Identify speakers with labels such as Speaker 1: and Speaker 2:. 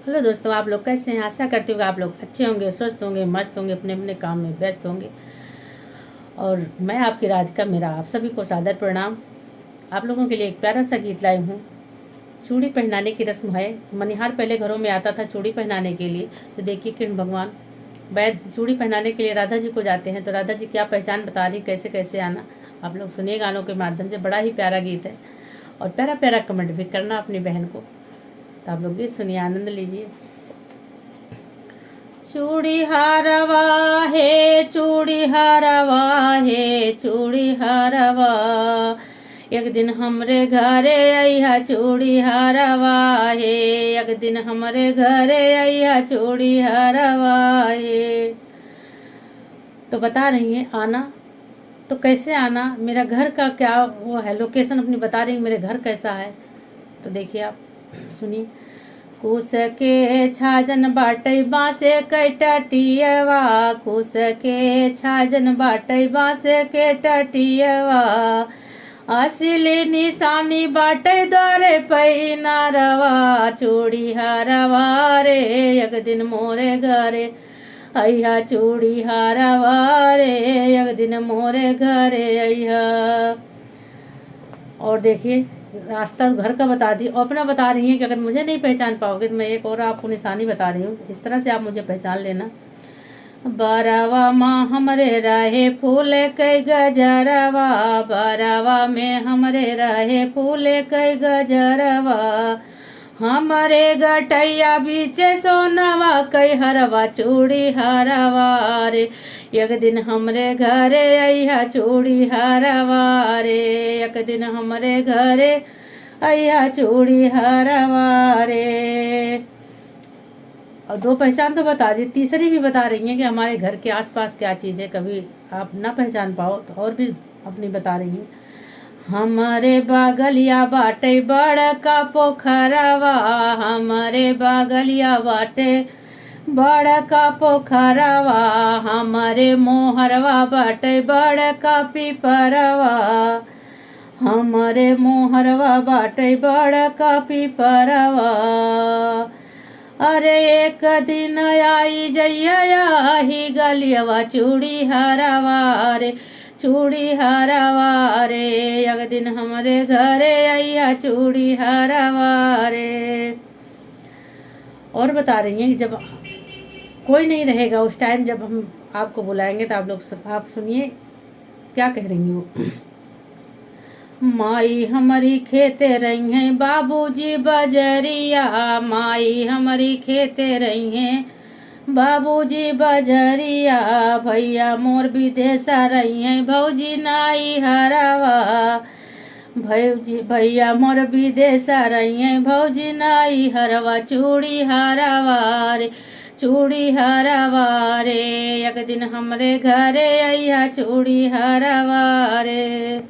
Speaker 1: Hello दोस्तों, आप लोग कैसे हैं? आशा करती हूँ कि आप लोग अच्छे होंगे, स्वस्थ होंगे, मस्त होंगे, अपने अपने काम में व्यस्त होंगे। और मैं आपकी राधिका, मेरा आप सभी को सादर प्रणाम। आप लोगों के लिए एक प्यारा सा गीत लाई हूँ। चूड़ी पहनाने की रस्म है। मनिहार पहले घरों में आता था चूड़ी पहनाने के लिए। तो देखिए कृष्ण भगवान वैद चूड़ी पहनाने के लिए राधा जी को जाते हैं। तो राधा जी क्या पहचान बता रही, कैसे कैसे आना, आप लोग सुनिए गानों के माध्यम से। बड़ा ही प्यारा गीत है और प्यारा प्यारा कमेंट भी करना अपनी बहन को। तो आप लोग गीत सुनिए, आनंद लीजिए। चूड़ी हारवा है, चूड़ी हारवा है, चूड़ी हारवा, एक दिन हमरे घरे आइहा चूड़ी हारवा है, एक दिन हमरे घरे आइहा चूड़ी हारवा है। तो बता रही है आना, तो कैसे आना, मेरा घर का क्या वो है, लोकेशन अपनी बता रही है, मेरे घर कैसा है। तो देखिए आप सुनिए। कुस के छाजन बाटै बाँसे कै टटियवा, कुस के छाजन बाटै बाँसे के टटियवा, असली निशानी बाटै द्वारे पैनारवा, चूड़ी हारवा रे, एक दिन मोरे घरे अइहा चूड़ी हारवा रे, एक दिन मोरे घरे अइहा। और देखिए रास्ता घर का बता दी, अपना बता रही है कि अगर मुझे नहीं पहचान पाओगे तो मैं एक और आपको निशानी बता रही हूँ, इस तरह से आप मुझे पहचान लेना। बारावा माँ हमरे रहे फूल कई गजरवा, बारावा में हमरे रहे फूल कई गजरवा, हमारे गटैया बीच सोनवा कई हरवा चूड़ी हरवा रे, एक दिन हमरे घरे अइहा चूड़ी हरवा रे, एक दिन हमरे घरे अइहा चूड़ी हरवा रे। और दो पहचान तो बता दी, तीसरी भी बता रही है कि हमारे घर के आसपास क्या चीज़ है, कभी आप ना पहचान पाओ तो और भी अपनी बता रही है। हमारे बागलिया बाटे बड़का पोखरवा, हमारे बागलिया बाटे बड़का पोखरवा, हमारे मोहरवा बाटे बड़का पिपरवा, हमारे मोहरवा बाटे बड़का पिपरवा, अरे एक दिन आई जइया ही गलियवा चूड़ी हरवा रे, चूड़ी हरवा रे, एक दिन हमारे घरे आइया चूड़ी हरवा रे। और बता रही हैं कि जब कोई नहीं रहेगा उस टाइम, जब हम आपको बुलाएंगे तो आप सुनिए क्या कह रही हैं। माई हमारी खेते रही हैं बाबूजी बजरिया, माई हमारी खेते रही हैं बाबूजी बजरिया, भैया मोर विदेशा रही हैं भौजी नाई हरवा, भैया मोर विदेशा रही हैं भौजी नाई हरवा, चूड़ी हरवा रे, चूड़ी हरवा रे, एक दिन हमरे घरे आइया चूड़ी हरवा रे।